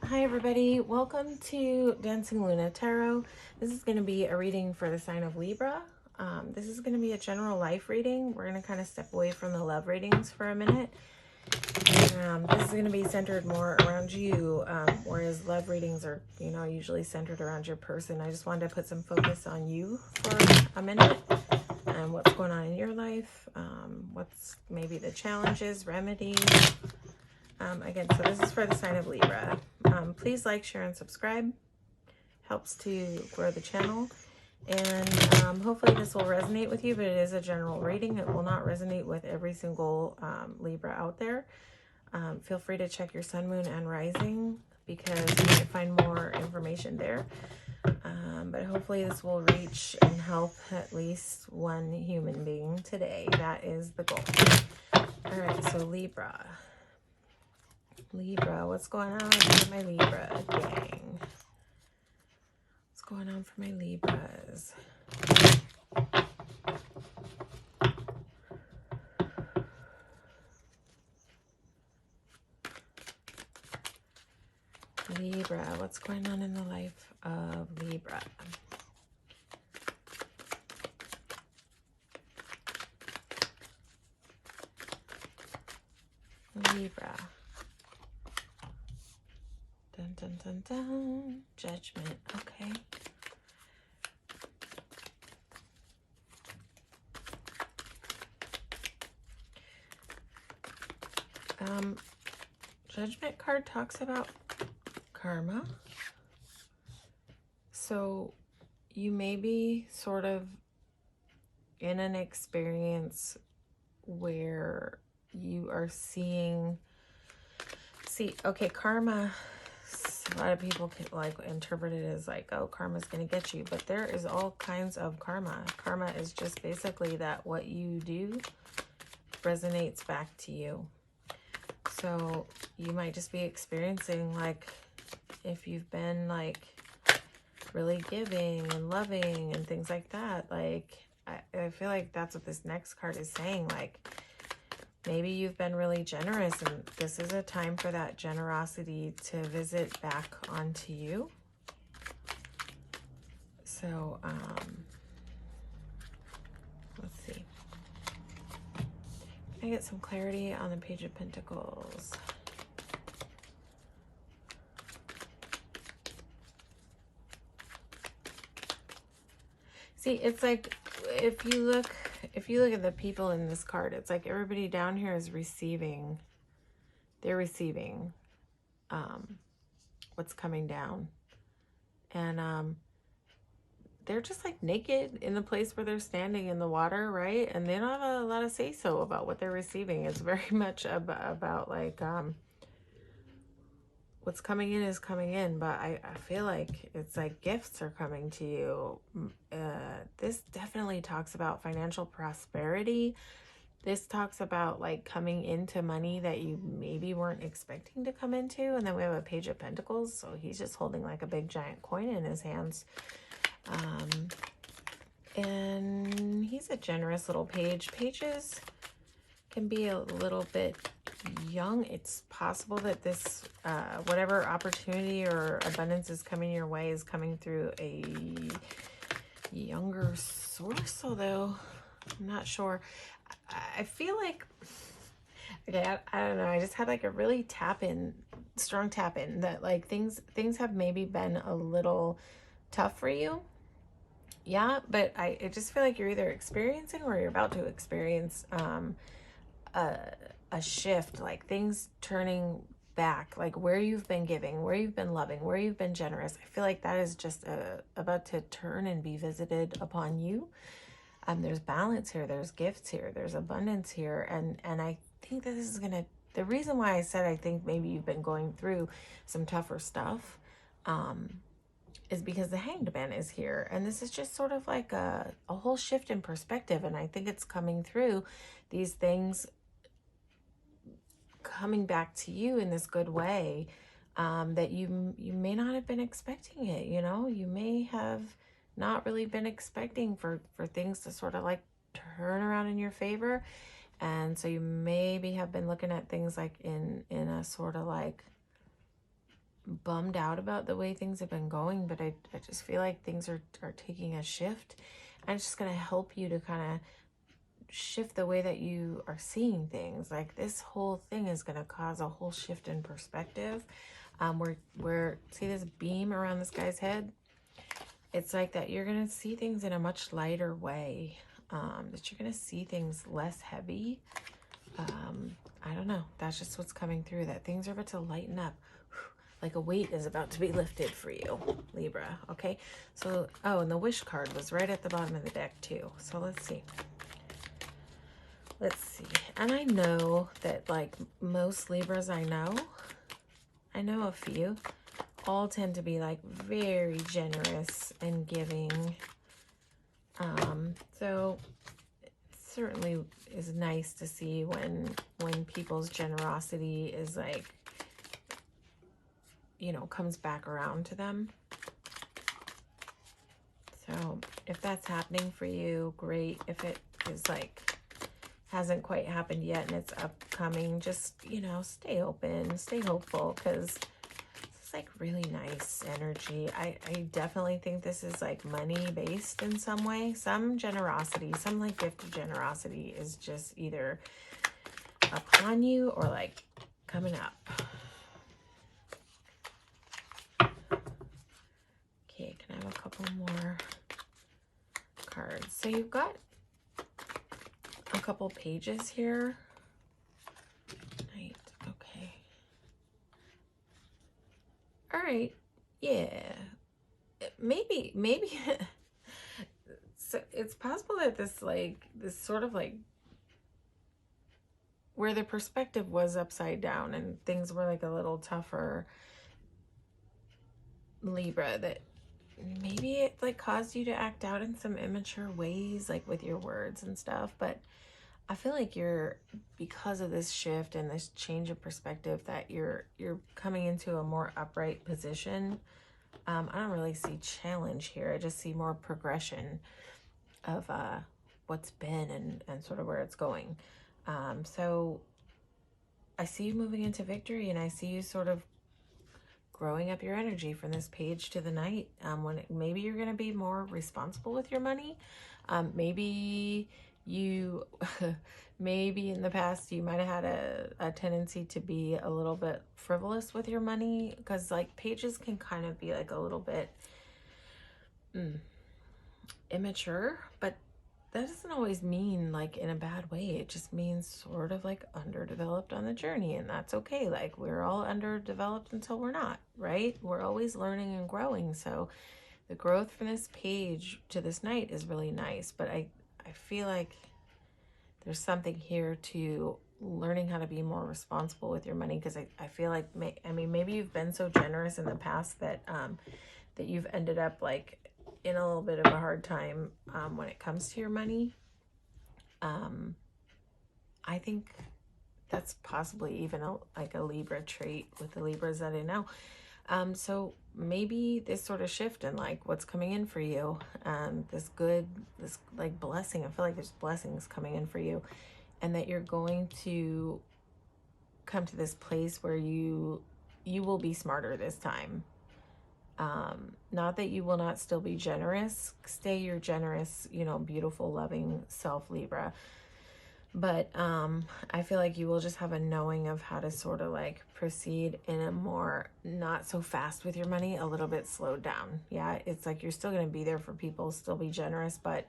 Hi everybody, welcome to Dancingluna Tarot. This is going to be a reading for the sign of Libra. This is going to be a general life reading. We're going to kind of step away from the love readings for a minute. This is going to be centered more around you, whereas love readings are, usually centered around your person. I just wanted to put some focus on you for a minute and what's going on in your life, what's maybe the challenges, remedies. Again, so this is for the sign of Libra. Please like, share, and subscribe. Helps to grow the channel. And hopefully this will resonate with you, but it is a general reading. It will not resonate with every single Libra out there. Feel free to check your sun, moon, and rising because you might find more information there. But hopefully this will reach and help at least one human being today. That is the goal. All right, so Libra. Libra, what's going on for my Libra gang? What's going on for my Libras? Libra, what's going on in the life of Libra? Libra. Dun, dun, dun, dun. Judgment. Okay. Judgment card talks about karma. So you may be sort of in an experience where you are seeing, okay, karma, a lot of people can like interpret it as like, oh, karma's gonna get you, but there is all kinds of karma. Karma is just basically that what you do resonates back to you. So you might just be experiencing, like, if you've been like really giving and loving and things like that, like I feel like that's what this next card is saying. Like, maybe you've been really generous and this is a time for that generosity to visit back onto you. So, let's see. Can I get some clarity on the Page of Pentacles? See, it's like if you look at the people in this card, it's like everybody down here is receiving. They're receiving what's coming down. And they're just like naked in the place where they're standing in the water, right? And they don't have a lot of say-so about what they're receiving. It's very much about like what's coming in is coming in, but I feel like it's like gifts are coming to you. This definitely talks about financial prosperity. This talks about like coming into money that you maybe weren't expecting to come into. And then we have a Page of Pentacles, so he's just holding like a big giant coin in his hands. And he's a generous little page. Pages can be a little bit young. It's possible that this whatever opportunity or abundance is coming your way is coming through a younger source, although I'm not sure. I feel like, okay, I don't know, I just had like a really strong tap in that like things have maybe been a little tough for you. Yeah, but I just feel like you're either experiencing or you're about to experience a shift, like things turning back, like where you've been giving, where you've been loving, where you've been generous. I feel like that is just about to turn and be visited upon you. There's balance here, there's gifts here, there's abundance here, and I think that this is gonna, the reason why I said I think maybe you've been going through some tougher stuff is because the Hanged Man is here, and this is just sort of like a whole shift in perspective, and I think it's coming through these things coming back to you in this good way, that you may not have been expecting it. You may have not really been expecting for things to sort of like turn around in your favor, and so you maybe have been looking at things like in a sort of like bummed out about the way things have been going, but I just feel like things are taking a shift. And it's just going to help you to kind of shift the way that you are seeing things. Like this whole thing is going to cause a whole shift in perspective. Where see this beam around this guy's head? It's like that you're going to see things in a much lighter way. That you're going to see things less heavy. I don't know. That's just what's coming through. That things are about to lighten up. Like a weight is about to be lifted for you, Libra. Okay. So, oh, and the wish card was right at the bottom of the deck too. So let's see. Let's see. And I know that like most Libras I know a few, all tend to be like very generous and giving. So it certainly is nice to see when people's generosity is like, you know, comes back around to them. So if that's happening for you, great. If it is like hasn't quite happened yet and it's upcoming, just, you know, stay open, stay hopeful, because it's like really nice energy. I definitely think this is like money based in some way. Some generosity, some like gift of generosity is just either upon you or like coming up. Okay, can I have a couple more cards? So you've got a couple pages here. Right, okay. All right, yeah. Maybe so it's possible that this sort of like where the perspective was upside down and things were like a little tougher, Libra, that maybe it like caused you to act out in some immature ways, like with your words and stuff. But I feel like because of this shift and this change of perspective, that you're coming into a more upright position. I don't really see challenge here. I just see more progression of what's been and sort of where it's going. So I see you moving into victory, and I see you sort of growing up your energy from this page to the night. Maybe you're going to be more responsible with your money. Maybe you, maybe in the past you might have had a tendency to be a little bit frivolous with your money, because like pages can kind of be like a little bit immature, but that doesn't always mean like in a bad way. It just means sort of like underdeveloped on the journey, and that's okay. Like we're all underdeveloped until we're not, right? We're always learning and growing. So the growth from this page to this night is really nice, but I feel like there's something here to learning how to be more responsible with your money, because I feel like maybe you've been so generous in the past that that you've ended up like in a little bit of a hard time when it comes to your money. I think that's possibly even like a Libra trait with the Libras that I know. So maybe this sort of shift in like what's coming in for you, this like blessing, I feel like there's blessings coming in for you, and that you're going to come to this place where you will be smarter this time. Not that you will not still be generous. Stay your generous, you know, beautiful, loving self, Libra. But I feel like you will just have a knowing of how to sort of like proceed in a more not so fast with your money, a little bit slowed down. Yeah, it's like you're still going to be there for people, still be generous, but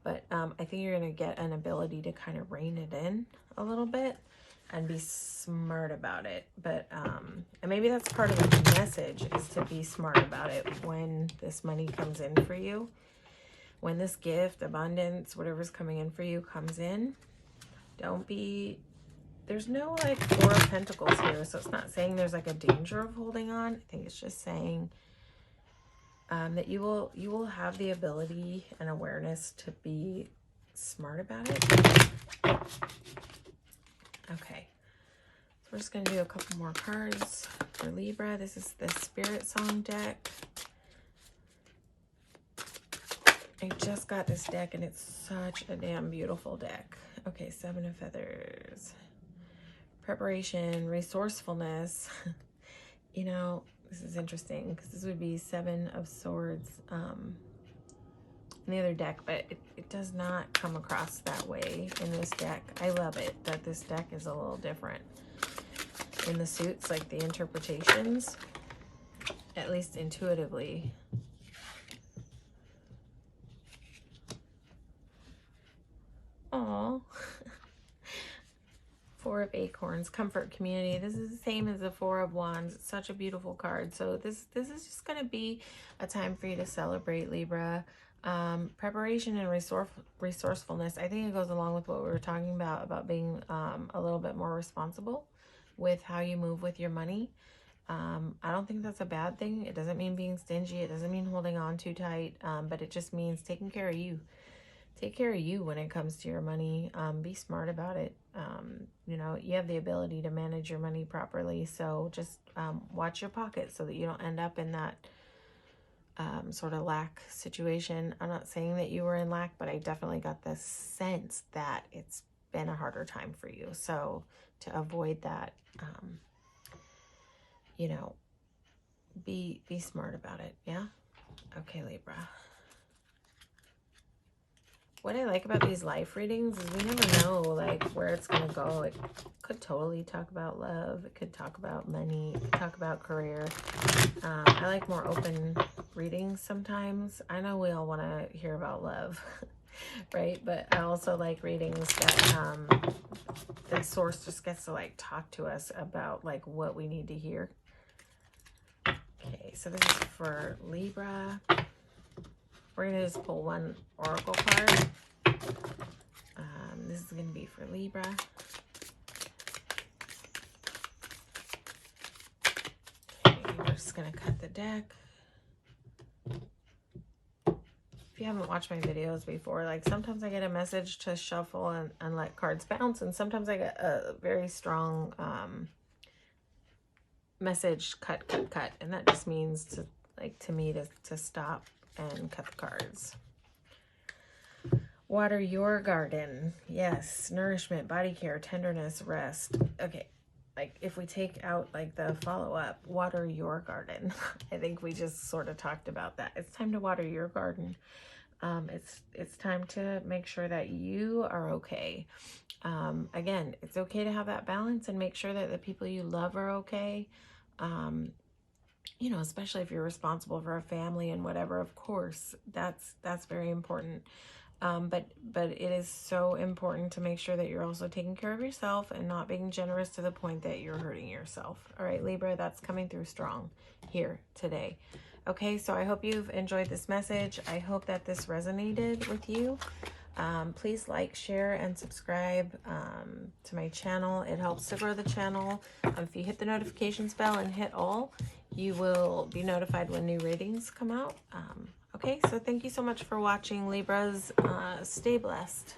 I think you're going to get an ability to kind of rein it in a little bit and be smart about it. But and maybe that's part of the message, is to be smart about it when this money comes in for you, when this gift, abundance, whatever's coming in for you comes in. There's no like Four of Pentacles here, so it's not saying there's like a danger of holding on. I think it's just saying that you will have the ability and awareness to be smart about it. Okay, so we're just going to do a couple more cards for Libra. This is the Spirit Song deck. I just got this deck and it's such a damn beautiful deck. Okay, Seven of Feathers. Preparation, resourcefulness. You know, This is interesting because this would be 7 of Swords in the other deck, but it does not come across that way in this deck. I love it that this deck is a little different in the suits, like the interpretations, at least intuitively. Aww. 4 of Acorns, comfort, community. This is the same as the 4 of Wands. It's such a beautiful card. So this is just going to be a time for you to celebrate, Libra. Preparation and resourcefulness. I think it goes along with what we were talking about being a little bit more responsible with how you move with your money. I don't think that's a bad thing. It doesn't mean being stingy. It doesn't mean holding on too tight, but it just means taking care of you. Take care of you when it comes to your money. Be smart about it. You know, you have the ability to manage your money properly. So just watch your pockets so that you don't end up in that sort of lack situation. I'm not saying that you were in lack, but I definitely got the sense that it's been a harder time for you. So to avoid that, you know, be smart about it. Yeah. Okay, Libra. What I like about these life readings is we never know like where it's going to go. It could totally talk about love. It could talk about money. It could talk about career. I like more open readings sometimes. I know we all want to hear about love, right? But I also like readings that the source just gets to like talk to us about like what we need to hear. Okay, so this is for Libra. We're going to just pull one oracle card. This is going to be for Libra. Okay, we're just going to cut the deck. If you haven't watched my videos before, like sometimes I get a message to shuffle and let cards bounce, and sometimes I get a very strong message, cut, and that just means to, like, to me to stop and cut the cards. Water your garden. Yes, nourishment, body care, tenderness, rest. Okay, like if we take out like the follow-up, water your garden. I think we just sort of talked about that. It's time to water your garden. It's time to make sure that you are okay. Again, it's okay to have that balance and make sure that the people you love are okay. You know, especially if you're responsible for a family and whatever, of course, that's very important. But it is so important to make sure that you're also taking care of yourself and not being generous to the point that you're hurting yourself. All right, Libra, that's coming through strong here today. Okay, so I hope you've enjoyed this message. I hope that this resonated with you. Please like, share, and subscribe to my channel. It helps to grow the channel. If you hit the notifications bell and hit all, you will be notified when new readings come out. Okay, so thank you so much for watching, Libras. Stay blessed.